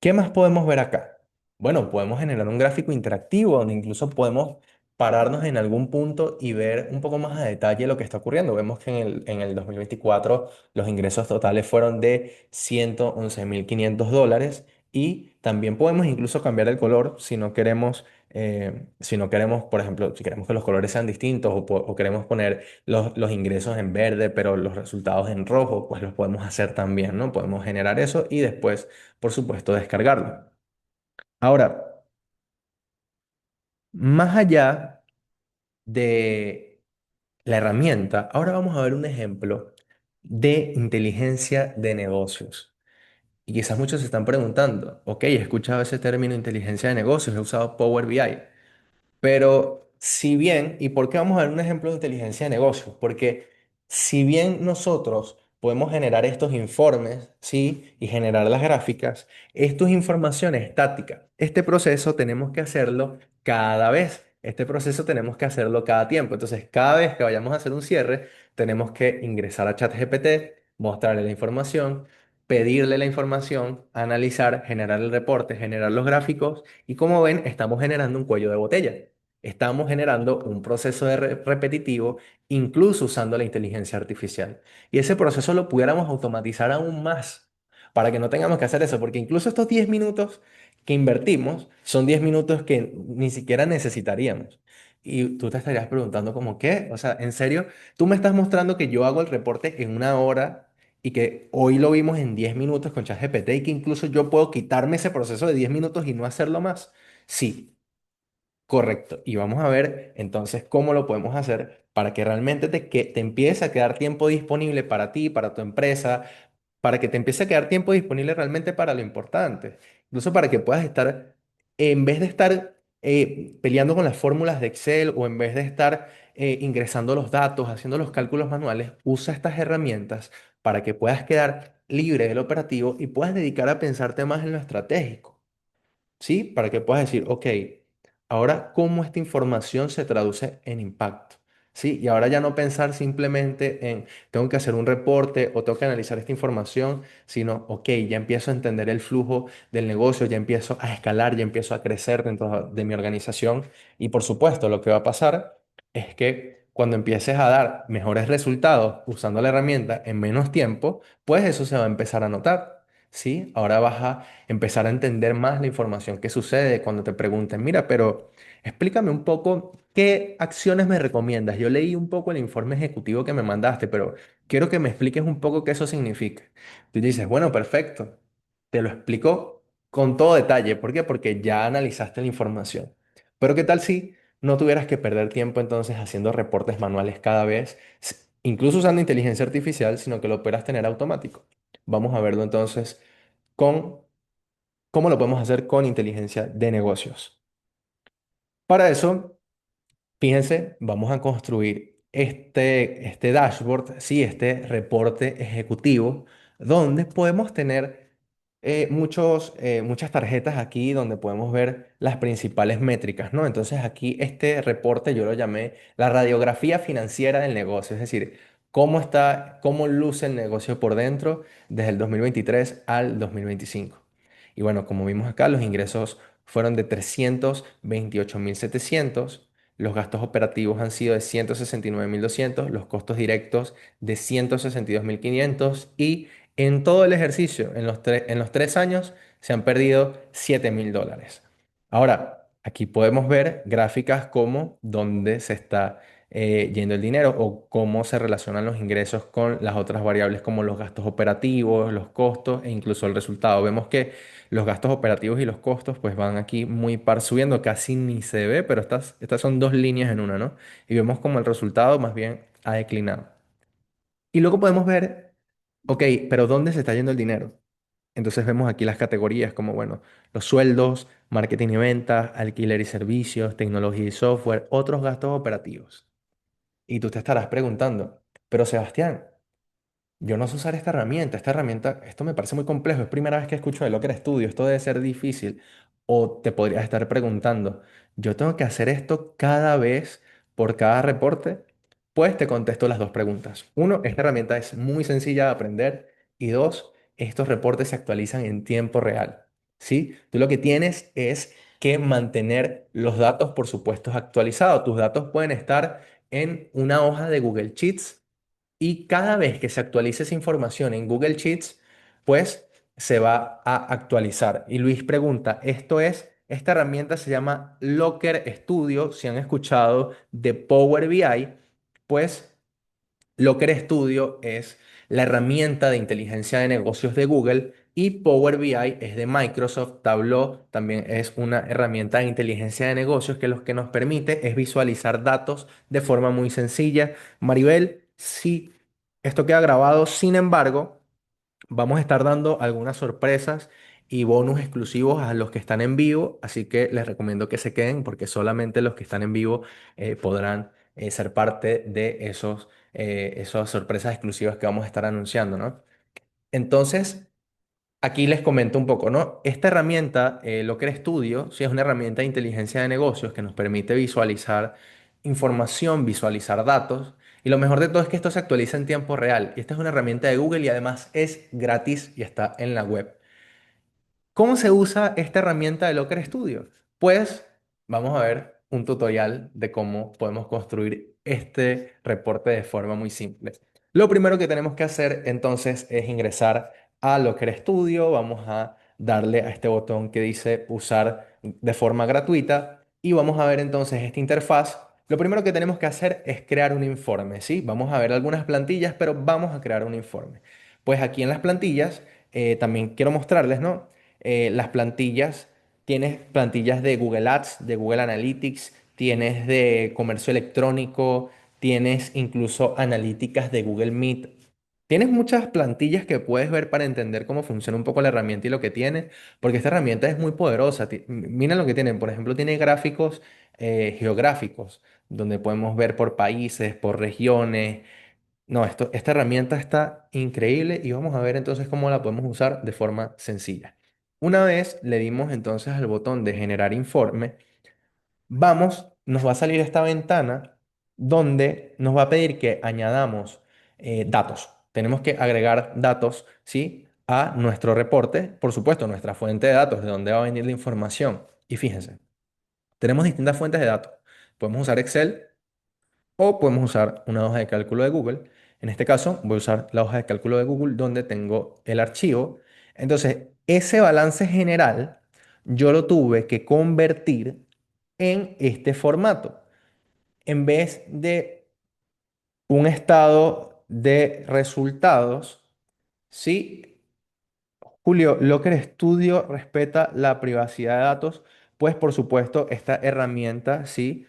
¿Qué más podemos ver acá? Bueno, podemos generar un gráfico interactivo donde incluso podemos pararnos en algún punto y ver un poco más a detalle lo que está ocurriendo. Vemos que en el 2024 los ingresos totales fueron de 111.500 dólares y también podemos incluso cambiar el color si no queremos, por ejemplo, si queremos que los colores sean distintos o queremos poner los ingresos en verde, pero los resultados en rojo, pues los podemos hacer también, ¿no? Podemos generar eso y después por supuesto, descargarlo. Ahora, más allá de la herramienta, ahora vamos a ver un ejemplo de inteligencia de negocios. Y quizás muchos se están preguntando, ok, he escuchado ese término inteligencia de negocios, he usado Power BI. Pero si bien, ¿y por qué vamos a ver un ejemplo de inteligencia de negocios? Porque si bien nosotros podemos generar estos informes, ¿sí? Y generar las gráficas, esto es información estática. Este proceso tenemos que hacerlo cada vez. Este proceso tenemos que hacerlo cada tiempo. Entonces, cada vez que vayamos a hacer un cierre, tenemos que ingresar a ChatGPT, mostrarle la información, pedirle la información, analizar, generar el reporte, generar los gráficos y como ven, estamos generando un cuello de botella. Estamos generando un proceso repetitivo, incluso usando la inteligencia artificial. Y ese proceso lo pudiéramos automatizar aún más para que no tengamos que hacer eso, porque incluso estos 10 minutos que invertimos son 10 minutos que ni siquiera necesitaríamos. Y tú te estarías preguntando como, ¿qué? O sea, ¿en serio? Tú me estás mostrando que yo hago el reporte en una hora y que hoy lo vimos en 10 minutos con ChatGPT y que incluso yo puedo quitarme ese proceso de 10 minutos y no hacerlo más. Sí, correcto. Y vamos a ver entonces cómo lo podemos hacer para que realmente te empiece a quedar tiempo disponible para ti, para tu empresa, para que te empiece a quedar tiempo disponible realmente para lo importante. Incluso para que puedas estar, en vez de estar peleando con las fórmulas de Excel o en vez de estar ingresando los datos, haciendo los cálculos manuales, usa estas herramientas para que puedas quedar libre del operativo y puedas dedicar a pensarte más en lo estratégico. ¿Sí? Para que puedas decir, ok, ahora cómo esta información se traduce en impacto. ¿Sí? Y ahora ya no pensar simplemente en, tengo que hacer un reporte o tengo que analizar esta información, sino, ok, ya empiezo a entender el flujo del negocio, ya empiezo a escalar, ya empiezo a crecer dentro de mi organización. Y por supuesto, lo que va a pasar es que cuando empieces a dar mejores resultados usando la herramienta en menos tiempo, pues eso se va a empezar a notar. ¿Sí? Ahora vas a empezar a entender más la información que sucede cuando te pregunten, mira, pero explícame un poco qué acciones me recomiendas. Yo leí un poco el informe ejecutivo que me mandaste, pero quiero que me expliques un poco qué eso significa. Tú dices, bueno, perfecto, te lo explico con todo detalle. ¿Por qué? Porque ya analizaste la información. Pero ¿qué tal si no tuvieras que perder tiempo entonces haciendo reportes manuales cada vez, incluso usando inteligencia artificial, sino que lo pudieras tener automático? Vamos a verlo entonces con ¿Cómo lo podemos hacer con inteligencia de negocios? Para eso, fíjense, vamos a construir este dashboard, sí, este reporte ejecutivo, donde podemos tener muchas tarjetas aquí donde podemos ver las principales métricas, ¿no? Entonces aquí este reporte yo lo llamé la radiografía financiera del negocio, es decir, cómo luce el negocio por dentro desde el 2023 al 2025. Y bueno, como vimos acá, los ingresos fueron de 328.700. Los gastos operativos han sido de 169.200, los costos directos de 162.500 y en todo el ejercicio, en los 3 años, se han perdido $7.000. Ahora, aquí podemos ver gráficas como dónde se está yendo el dinero o cómo se relacionan los ingresos con las otras variables como los gastos operativos, los costos e incluso el resultado. Vemos que los gastos operativos y los costos pues van aquí muy par subiendo, casi ni se ve, pero estas son dos líneas en una, ¿no? Y vemos como el resultado más bien ha declinado. Y luego podemos ver, ok, pero ¿dónde se está yendo el dinero? Entonces vemos aquí las categorías como, bueno, los sueldos, marketing y ventas, alquiler y servicios, tecnología y software, otros gastos operativos. Y tú te estarás preguntando, pero Sebastián, yo no sé usar esta herramienta, esto me parece muy complejo, es primera vez que escucho de Locker Studio, esto debe ser difícil. O te podrías estar preguntando, ¿yo tengo que hacer esto cada vez por cada reporte? Pues te contesto las dos preguntas. Uno, esta herramienta es muy sencilla de aprender. Y dos, estos reportes se actualizan en tiempo real. ¿Sí? Tú lo que tienes es que mantener los datos, por supuesto, actualizados. Tus datos pueden estar en una hoja de Google Sheets y cada vez que se actualice esa información en Google Sheets, pues se va a actualizar. Y Luis pregunta, esta herramienta se llama Locker Studio. Si han escuchado de Power BI, pues Locker Studio es la herramienta de inteligencia de negocios de Google y Power BI es de Microsoft. Tableau también es una herramienta de inteligencia de negocios que lo que nos permite es visualizar datos de forma muy sencilla. Maribel, sí, esto queda grabado. Sin embargo, vamos a estar dando algunas sorpresas y bonus exclusivos a los que están en vivo, así que les recomiendo que se queden porque solamente los que están en vivo podrán ser parte de esas sorpresas exclusivas que vamos a estar anunciando, ¿no? Entonces, aquí les comento un poco, ¿no? Esta herramienta, Locker Studio, sí es una herramienta de inteligencia de negocios que nos permite visualizar información, visualizar datos. Y lo mejor de todo es que esto se actualiza en tiempo real. Y esta es una herramienta de Google y además es gratis y está en la web. ¿Cómo se usa esta herramienta de Locker Studio? Pues vamos a ver un tutorial de cómo podemos construir este reporte de forma muy simple. Lo primero que tenemos que hacer entonces es ingresar a Locker Studio. Vamos a darle a este botón que dice usar de forma gratuita y vamos a ver entonces esta interfaz. Lo primero que tenemos que hacer es crear un informe, ¿sí? Vamos a ver algunas plantillas, pero vamos a crear un informe. Pues aquí en las plantillas también quiero mostrarles, ¿no? Las plantillas, tienes plantillas de Google Ads, de Google Analytics, tienes de comercio electrónico, tienes incluso analíticas de Google Meet. Tienes muchas plantillas que puedes ver para entender cómo funciona un poco la herramienta y lo que tiene, porque esta herramienta es muy poderosa. Miren lo que tiene, por ejemplo, tiene gráficos geográficos, donde podemos ver por países, por regiones. No, esta herramienta está increíble y vamos a ver entonces cómo la podemos usar de forma sencilla. Una vez le dimos entonces al botón de generar informe, nos va a salir esta ventana donde nos va a pedir que añadamos datos. Tenemos que agregar datos, ¿sí? A nuestro reporte, por supuesto, nuestra fuente de datos, de dónde va a venir la información. Y fíjense, tenemos distintas fuentes de datos. Podemos usar Excel o podemos usar una hoja de cálculo de Google. En este caso, voy a usar la hoja de cálculo de Google donde tengo el archivo. Entonces, ese balance general yo lo tuve que convertir en este formato. En vez de un estado de resultados, ¿sí? Julio, Locker Studio respeta la privacidad de datos, pues por supuesto esta herramienta sí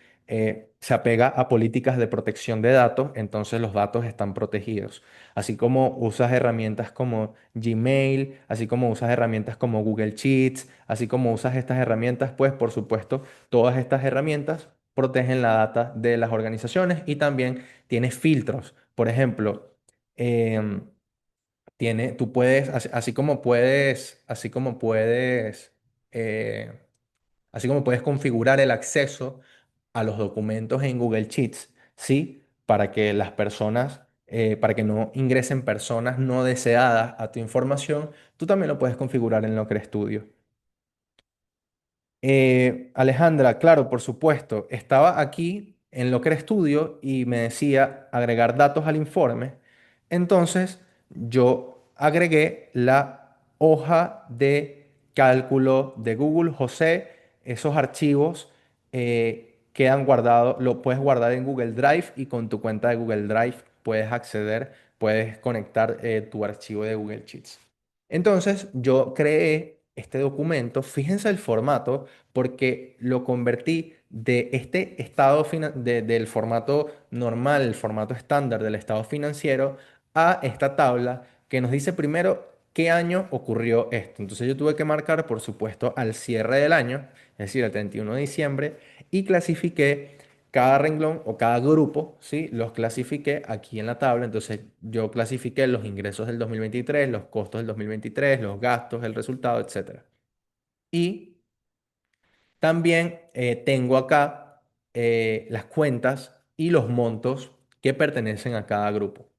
se apega a políticas de protección de datos, entonces los datos están protegidos. Así como usas herramientas como Gmail, así como usas herramientas como Google Sheets, así como usas estas herramientas, pues por supuesto, todas estas herramientas protegen la data de las organizaciones y también tienes filtros. Por ejemplo, em, tú puedes, eh, así como puedes configurar el acceso a los documentos en Google Sheets, ¿sí? Para que para que no ingresen personas no deseadas a tu información, tú también lo puedes configurar en Locker Studio. Alejandra, claro, por supuesto, estaba aquí en Locker Studio y me decía agregar datos al informe. Entonces, yo agregué la hoja de cálculo de Google. José, esos archivos quedan guardados, lo puedes guardar en Google Drive y con tu cuenta de Google Drive puedes acceder, puedes conectar tu archivo de Google Sheets. Entonces, yo creé este documento, fíjense el formato, porque lo convertí de este del formato normal, el formato estándar del estado financiero, a esta tabla que nos dice primero qué año ocurrió esto. Entonces yo tuve que marcar, por supuesto, al cierre del año, es decir, el 31 de diciembre, y clasifiqué cada renglón o cada grupo, ¿sí? Los clasifiqué aquí en la tabla. Entonces yo clasifiqué los ingresos del 2023, los costos del 2023, los gastos, el resultado, etcétera. Y también tengo acá las cuentas y los montos que pertenecen a cada grupo.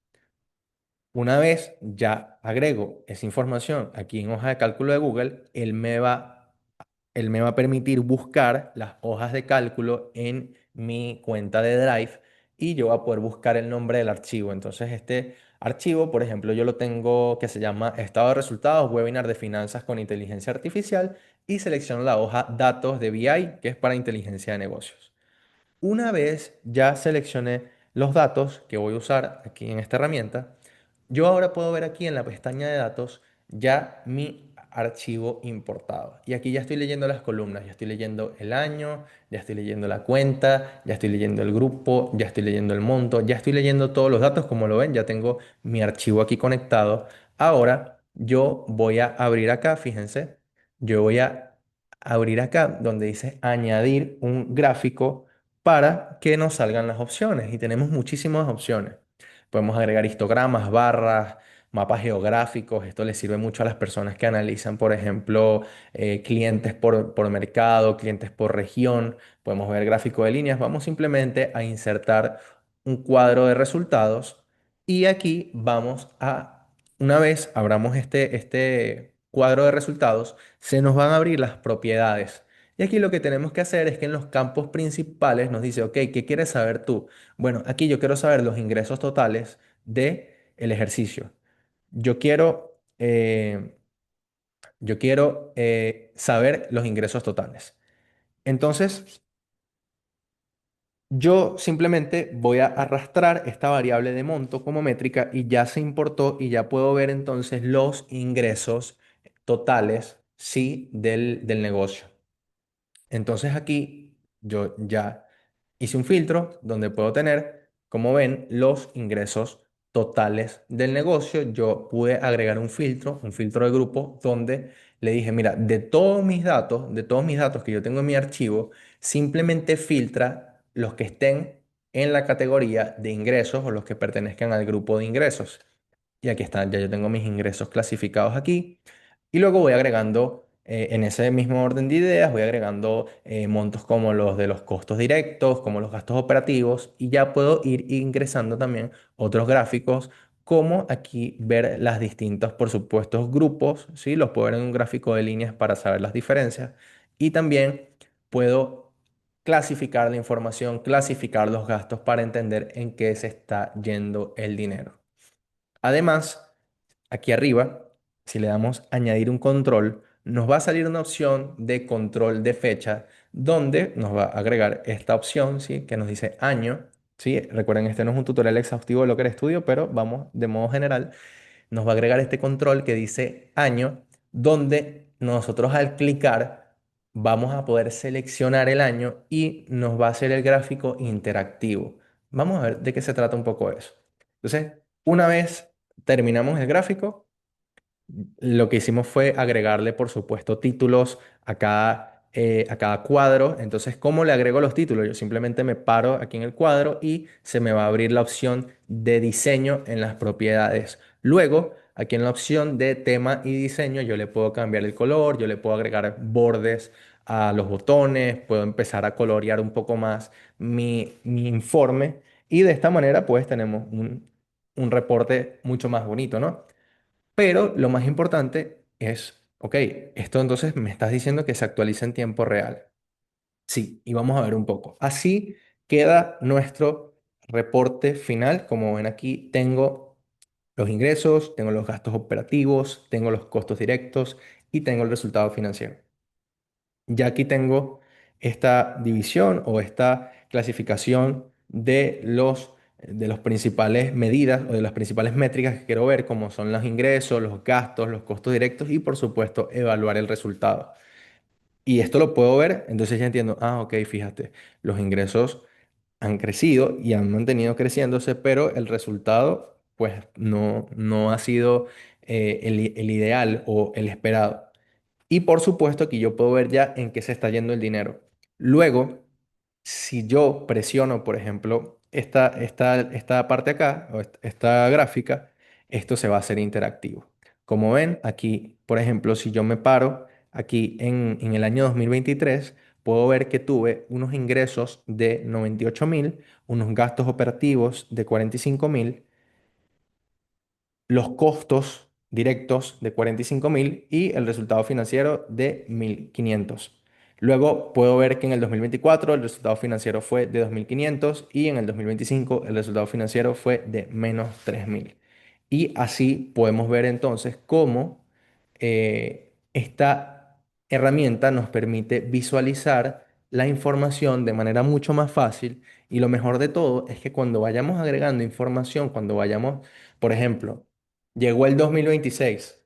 Una vez ya agrego esa información aquí en hoja de cálculo de Google, él me va a permitir buscar las hojas de cálculo en mi cuenta de Drive y yo voy a poder buscar el nombre del archivo. Entonces, este archivo, por ejemplo, yo lo tengo que se llama Estado de Resultados, Webinar de Finanzas con Inteligencia Artificial y selecciono la hoja Datos de BI, que es para inteligencia de negocios. Una vez ya seleccioné los datos que voy a usar aquí en esta herramienta, yo ahora puedo ver aquí en la pestaña de datos ya mi archivo importado. Y aquí ya estoy leyendo las columnas, ya estoy leyendo el año, ya estoy leyendo la cuenta, ya estoy leyendo el grupo, ya estoy leyendo el monto, ya estoy leyendo todos los datos, como lo ven, ya tengo mi archivo aquí conectado. Ahora yo voy a abrir acá, fíjense, yo voy a abrir acá donde dice añadir un gráfico para que nos salgan las opciones. Y tenemos muchísimas opciones. Podemos agregar histogramas, barras, mapas geográficos. Esto les sirve mucho a las personas que analizan, por ejemplo, clientes por mercado, clientes por región. Podemos ver gráfico de líneas. Vamos simplemente a insertar un cuadro de resultados y aquí una vez abramos este cuadro de resultados, se nos van a abrir las propiedades. Y aquí lo que tenemos que hacer es que en los campos principales nos dice, ok, ¿qué quieres saber tú? Bueno, aquí yo quiero saber los ingresos totales de el ejercicio. Yo quiero saber los ingresos totales. Entonces, yo simplemente voy a arrastrar esta variable de monto como métrica y ya se importó y ya puedo ver entonces los ingresos totales, sí, del negocio. Entonces aquí yo ya hice un filtro donde puedo tener, como ven, los ingresos totales del negocio. Yo pude agregar un filtro de grupo, donde le dije, mira, de todos mis datos que yo tengo en mi archivo, simplemente filtra los que estén en la categoría de ingresos o los que pertenezcan al grupo de ingresos. Y aquí están, ya yo tengo mis ingresos clasificados aquí. Y luego voy agregando, en ese mismo orden de ideas, voy agregando montos como los de los costos directos, como los gastos operativos, y ya puedo ir ingresando también otros gráficos, como aquí ver las distintos, por supuesto, grupos, ¿sí? Los puedo ver en un gráfico de líneas para saber las diferencias. Y también puedo clasificar la información, clasificar los gastos para entender en qué se está yendo el dinero. Además, aquí arriba, si le damos añadir un control, nos va a salir una opción de control de fecha, donde nos va a agregar esta opción, ¿sí? Que nos dice año. ¿Sí? Recuerden, este no es un tutorial exhaustivo de Locker Studio, pero vamos de modo general. Nos va a agregar este control que dice año, donde nosotros al clicar vamos a poder seleccionar el año y nos va a hacer el gráfico interactivo. Vamos a ver de qué se trata un poco eso. Entonces, una vez terminamos el gráfico, lo que hicimos fue agregarle, por supuesto, títulos a cada cuadro. Entonces, ¿cómo le agrego los títulos? Yo simplemente me paro aquí en el cuadro y se me va a abrir la opción de diseño en las propiedades. Luego, aquí en la opción de tema y diseño, yo le puedo cambiar el color, yo le puedo agregar bordes a los botones, puedo empezar a colorear un poco más mi informe y de esta manera, pues, tenemos un reporte mucho más bonito, ¿no? Pero lo más importante es, ok, esto entonces me estás diciendo que se actualiza en tiempo real. Sí, y vamos a ver un poco. Así queda nuestro reporte final. Como ven aquí, tengo los ingresos, tengo los gastos operativos, tengo los costos directos y tengo el resultado financiero. Ya aquí tengo esta división o esta clasificación de los principales medidas o de las principales métricas que quiero ver, como son los ingresos, los gastos, los costos directos y por supuesto evaluar el resultado. Y esto lo puedo ver, entonces ya entiendo, ok, fíjate, los ingresos han crecido y han mantenido creciéndose, pero el resultado pues no ha sido el ideal o el esperado. Y por supuesto que yo puedo ver ya en qué se está yendo el dinero. Luego, si yo presiono, por ejemplo, esta parte acá, o esta gráfica, esto se va a hacer interactivo. Como ven, aquí, por ejemplo, si yo me paro aquí en el año 2023, puedo ver que tuve unos ingresos de 98.000, unos gastos operativos de 45.000, los costos directos de 45.000 y el resultado financiero de 1.500. Luego puedo ver que en el 2024 el resultado financiero fue de 2.500 y en el 2025 el resultado financiero fue de menos 3.000. Y así podemos ver entonces cómo esta herramienta nos permite visualizar la información de manera mucho más fácil y lo mejor de todo es que cuando vayamos agregando información, cuando vayamos, por ejemplo, llegó el 2026.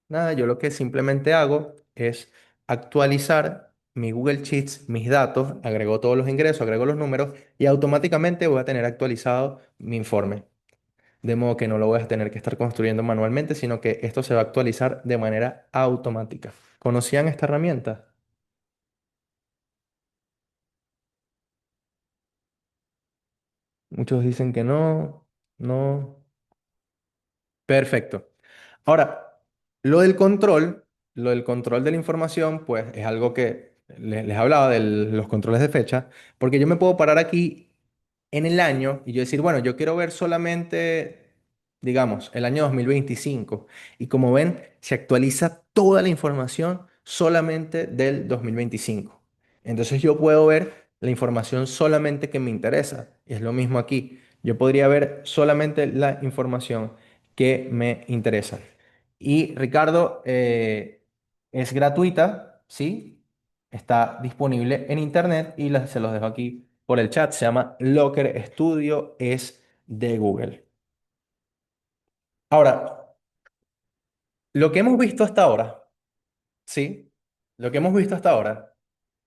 Nada, yo lo que simplemente hago es actualizar mi Google Sheets, mis datos, agrego todos los ingresos, agrego los números y automáticamente voy a tener actualizado mi informe. De modo que no lo voy a tener que estar construyendo manualmente, sino que esto se va a actualizar de manera automática. ¿Conocían esta herramienta? Muchos dicen que no, no. Perfecto. Ahora, lo del control de la información, pues es algo que les hablaba de los controles de fecha, porque yo me puedo parar aquí en el año y yo decir, bueno, yo quiero ver solamente, digamos, el año 2025. Y como ven, se actualiza toda la información solamente del 2025. Entonces yo puedo ver la información solamente que me interesa. Y es lo mismo aquí. Yo podría ver solamente la información que me interesa. Y Ricardo, es gratuita, ¿sí? Está disponible en internet y se los dejo aquí por el chat. Se llama Locker Studio, es de Google. Ahora, lo que hemos visto hasta ahora, ¿sí? Lo que hemos visto hasta ahora,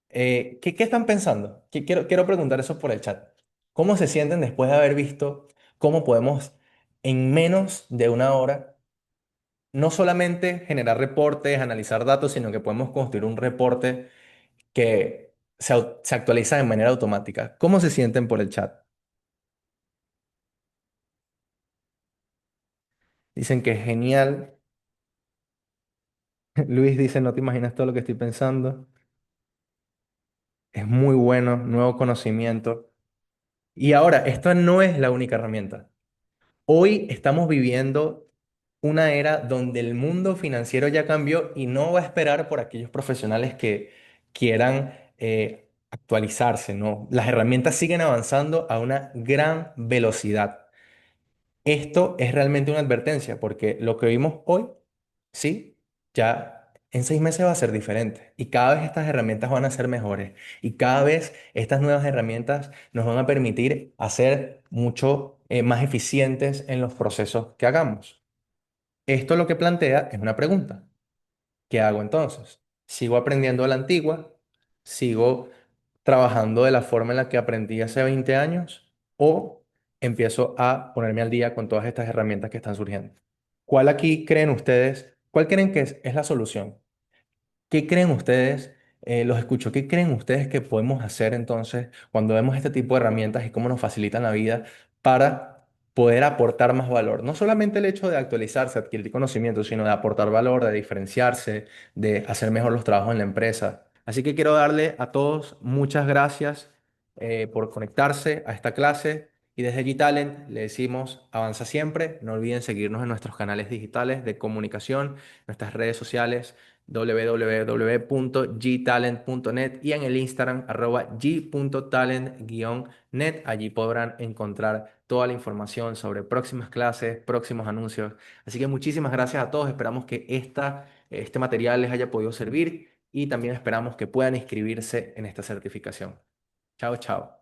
¿qué están pensando? Quiero preguntar eso por el chat. ¿Cómo se sienten después de haber visto cómo podemos en menos de una hora no solamente generar reportes, analizar datos, sino que podemos construir un reporte que se actualiza de manera automática? ¿Cómo se sienten por el chat? Dicen que es genial. Luis dice, no te imaginas todo lo que estoy pensando. Es muy bueno, nuevo conocimiento. Y ahora, esta no es la única herramienta. Hoy estamos viviendo una era donde el mundo financiero ya cambió y no va a esperar por aquellos profesionales que quieran actualizarse, ¿no? Las herramientas siguen avanzando a una gran velocidad. Esto es realmente una advertencia porque lo que vimos hoy, sí, ya en 6 meses va a ser diferente y cada vez estas herramientas van a ser mejores y cada vez estas nuevas herramientas nos van a permitir hacer mucho más eficientes en los procesos que hagamos. Esto lo que plantea es una pregunta. ¿Qué hago entonces? sigo aprendiendo a la antigua, sigo trabajando de la forma en la que aprendí hace 20 años o empiezo a ponerme al día con todas estas herramientas que están surgiendo. ¿Cuál aquí creen ustedes? ¿Cuál creen que es la solución? ¿Qué creen ustedes? Los escucho. ¿Qué creen ustedes que podemos hacer entonces cuando vemos este tipo de herramientas y cómo nos facilitan la vida para poder aportar más valor? No solamente el hecho de actualizarse, adquirir conocimiento, sino de aportar valor, de diferenciarse, de hacer mejor los trabajos en la empresa. Así que quiero darle a todos muchas gracias por conectarse a esta clase. Y desde G-Talent le decimos, avanza siempre. No olviden seguirnos en nuestros canales digitales de comunicación, nuestras redes sociales www.gtalent.net y en el Instagram @g.talent-net. Allí podrán encontrar toda la información sobre próximas clases, próximos anuncios. Así que muchísimas gracias a todos. Esperamos que este material les haya podido servir y también esperamos que puedan inscribirse en esta certificación. Chao, chao.